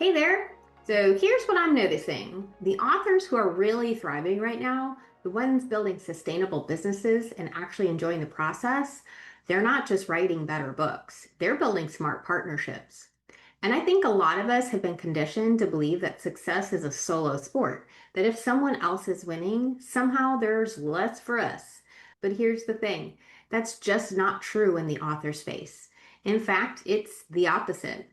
Hey there! So here's what I'm noticing. The authors who are really thriving right now, the ones building sustainable businesses and actually enjoying the process, they're not just writing better books, they're building smart partnerships. And I think a lot of us have been conditioned to believe that success is a solo sport, that if someone else is winning, somehow there's less for us. But here's the thing, that's just not true in the author space. In fact, it's the opposite.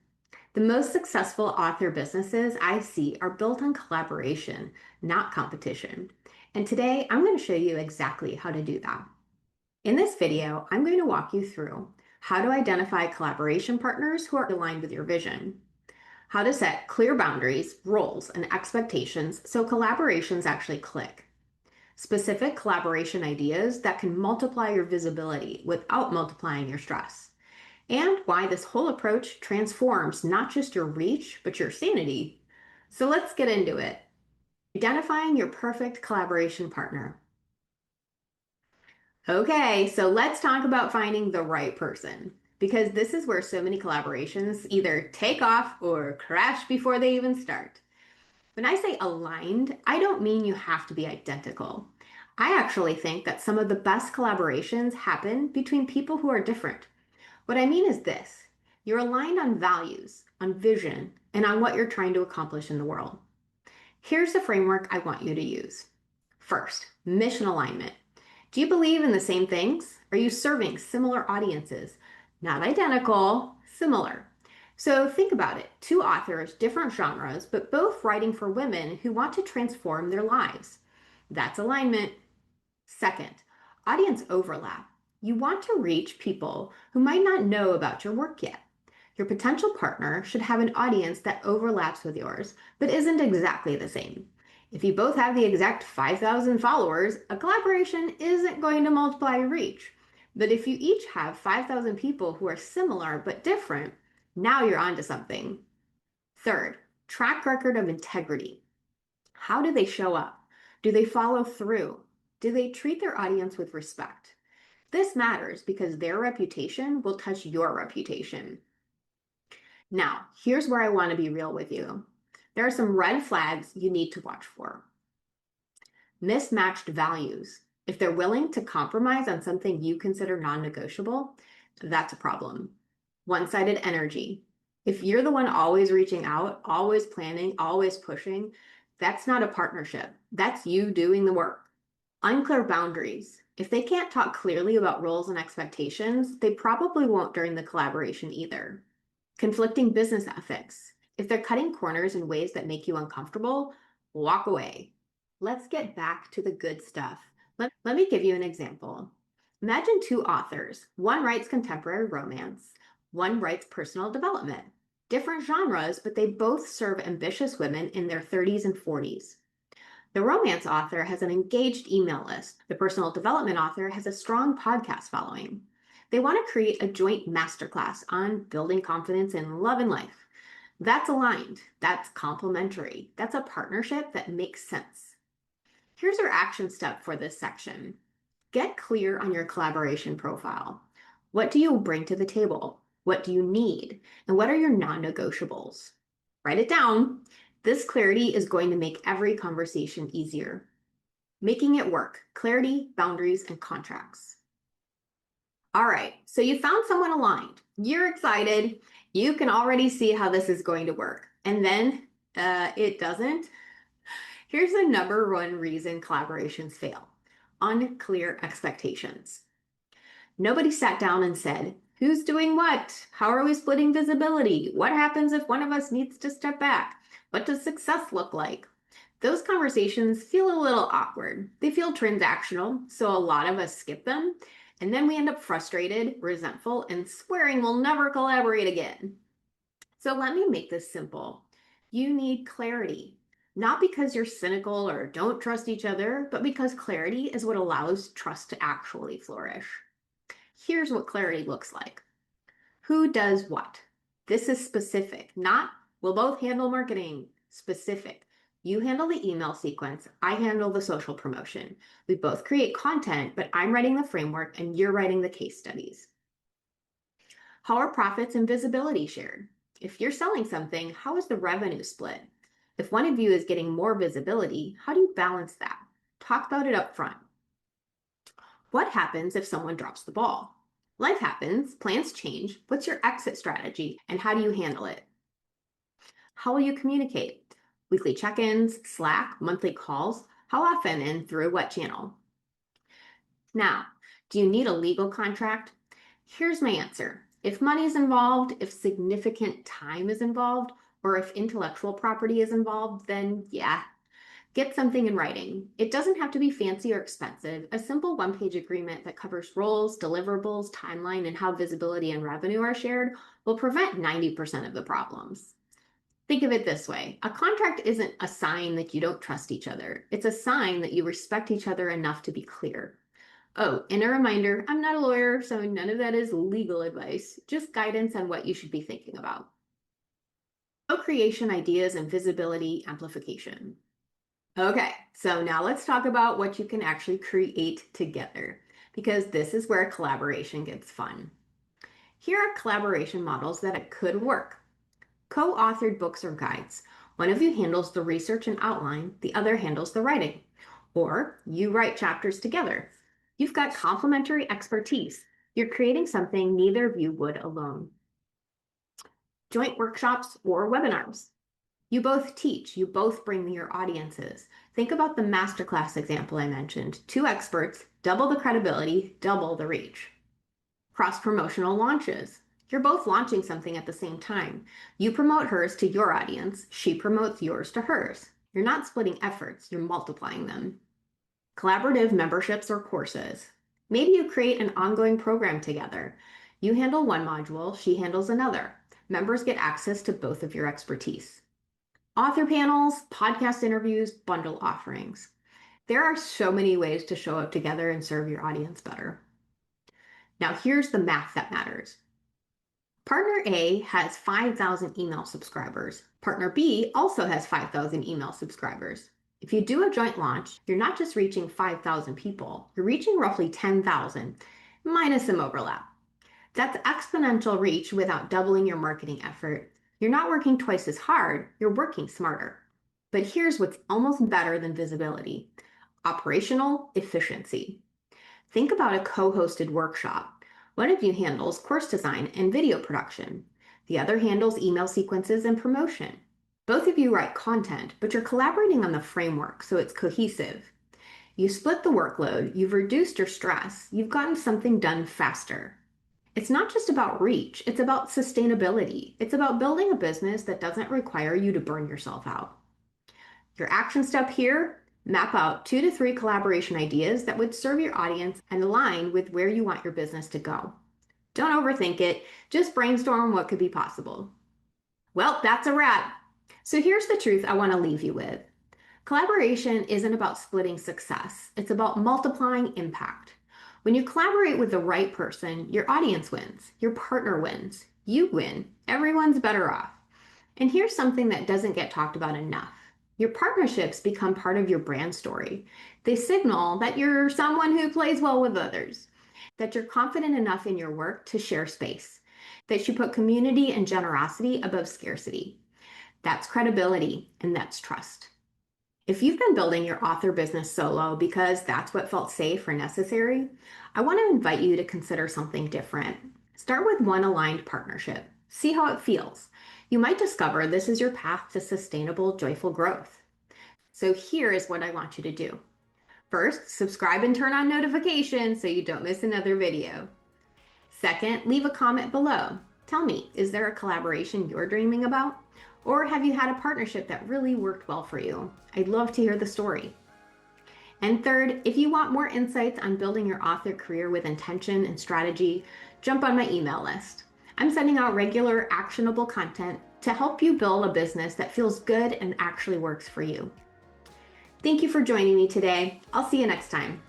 The most successful author businesses I see are built on collaboration, not competition. And today I'm going to show you exactly how to do that. In this video, I'm going to walk you through how to identify collaboration partners who are aligned with your vision, how to set clear boundaries, roles, and expectations so collaborations actually click, specific collaboration ideas that can multiply your visibility without multiplying your stress, and why this whole approach transforms not just your reach, but your sanity. So let's get into it. Identifying your perfect collaboration partner. Okay, so let's talk about finding the right person, because this is where so many collaborations either take off or crash before they even start. When I say aligned, I don't mean you have to be identical. I actually think that some of the best collaborations happen between people who are different. What I mean is this: you're aligned on values, on vision, and on what you're trying to accomplish in the world. Here's the framework I want you to use. First, mission alignment. Do you believe in the same things? Are you serving similar audiences? Not identical, similar. So think about it. Two authors, different genres, but both writing for women who want to transform their lives. That's alignment. Second, audience overlap. You want to reach people who might not know about your work yet. Your potential partner should have an audience that overlaps with yours, but isn't exactly the same. If you both have the exact 5,000 followers, a collaboration isn't going to multiply your reach. But if you each have 5,000 people who are similar but different, now you're onto something. Third, track record of integrity. How do they show up? Do they follow through? Do they treat their audience with respect? This matters because their reputation will touch your reputation. Now, here's where I want to be real with you. There are some red flags you need to watch for. Mismatched values. If they're willing to compromise on something you consider non-negotiable, that's a problem. One-sided energy. If you're the one always reaching out, always planning, always pushing, that's not a partnership. That's you doing the work. Unclear boundaries. If they can't talk clearly about roles and expectations, they probably won't during the collaboration either. Conflicting business ethics. If they're cutting corners in ways that make you uncomfortable, walk away. Let's get back to the good stuff. Let me give you an example. Imagine two authors. One writes contemporary romance, one writes personal development. Different genres, but they both serve ambitious women in their 30s and 40s. The romance author has an engaged email list. The personal development author has a strong podcast following. They want to create a joint masterclass on building confidence in love and life. That's aligned. That's complementary. That's a partnership that makes sense. Here's our action step for this section. Get clear on your collaboration profile. What do you bring to the table? What do you need? And what are your non-negotiables? Write it down. This clarity is going to make every conversation easier. Making it work. Clarity, boundaries, and contracts. All right, so you found someone aligned. You're excited. You can already see how this is going to work. And then it doesn't. Here's the number one reason collaborations fail: unclear expectations. Nobody sat down and said, who's doing what? How are we splitting visibility? What happens if one of us needs to step back? What does success look like? Those conversations feel a little awkward. They feel transactional, so a lot of us skip them. And then we end up frustrated, resentful, and swearing we'll never collaborate again. So let me make this simple. You need clarity, not because you're cynical or don't trust each other, but because clarity is what allows trust to actually flourish. Here's what clarity looks like. Who does what? This is specific, not we'll both handle marketing. Specific. You handle the email sequence, I handle the social promotion. We both create content, but I'm writing the framework and you're writing the case studies. How are profits and visibility shared? If you're selling something, how is the revenue split? If one of you is getting more visibility, how do you balance that? Talk about it up front. What happens if someone drops the ball? Life happens, plans change. What's your exit strategy and how do you handle it? How will you communicate? Weekly check-ins, Slack, monthly calls? How often and through what channel? Now, do you need a legal contract? Here's my answer. If money is involved, if significant time is involved, or if intellectual property is involved, then yeah, get something in writing. It doesn't have to be fancy or expensive. A simple one-page agreement that covers roles, deliverables, timeline, and how visibility and revenue are shared will prevent 90% of the problems. Think of it this way. A contract isn't a sign that you don't trust each other. It's a sign that you respect each other enough to be clear. Oh, and a reminder, I'm not a lawyer, so none of that is legal advice, just guidance on what you should be thinking about. Co-creation ideas and visibility amplification. Okay, so now let's talk about what you can actually create together, because this is where collaboration gets fun. Here are collaboration models that could work. Co-authored books or guides. One of you handles the research and outline, the other handles the writing. Or you write chapters together. You've got complementary expertise. You're creating something neither of you would alone. Joint workshops or webinars. You both teach, you both bring your audiences. Think about the masterclass example I mentioned. 2 experts, double the credibility, double the reach. Cross-promotional launches. You're both launching something at the same time. You promote hers to your audience, she promotes yours to hers. You're not splitting efforts, you're multiplying them. Collaborative memberships or courses. Maybe you create an ongoing program together. You handle one module, she handles another. Members get access to both of your expertise. Author panels, podcast interviews, bundle offerings. There are so many ways to show up together and serve your audience better. Now here's the math that matters. Partner A has 5,000 email subscribers. Partner B also has 5,000 email subscribers. If you do a joint launch, you're not just reaching 5,000 people, you're reaching roughly 10,000, minus some overlap. That's exponential reach without doubling your marketing effort. You're not working twice as hard, you're working smarter. But here's what's almost better than visibility: operational efficiency. Think about a co-hosted workshop. One of you handles course design and video production. The other handles email sequences and promotion. Both of you write content, but you're collaborating on the framework so it's cohesive. You split the workload, you've reduced your stress, you've gotten something done faster. It's not just about reach, it's about sustainability. It's about building a business that doesn't require you to burn yourself out. Your action step here: map out 2 to 3 collaboration ideas that would serve your audience and align with where you want your business to go. Don't overthink it, just brainstorm what could be possible. Well, that's a wrap. So here's the truth I want to leave you with. Collaboration isn't about splitting success, it's about multiplying impact. When you collaborate with the right person, your audience wins, your partner wins, you win, everyone's better off. And here's something that doesn't get talked about enough. Your partnerships become part of your brand story. They signal that you're someone who plays well with others, that you're confident enough in your work to share space, that you put community and generosity above scarcity. That's credibility and that's trust. If you've been building your author business solo because that's what felt safe or necessary, I want to invite you to consider something different. Start with one aligned partnership. See how it feels. You might discover this is your path to sustainable, joyful growth. So here is what I want you to do. First, subscribe and turn on notifications so you don't miss another video. Second, leave a comment below. Tell me, is there a collaboration you're dreaming about? Or have you had a partnership that really worked well for you? I'd love to hear the story. And third, if you want more insights on building your author career with intention and strategy, jump on my email list. I'm sending out regular, actionable content to help you build a business that feels good and actually works for you. Thank you for joining me today. I'll see you next time.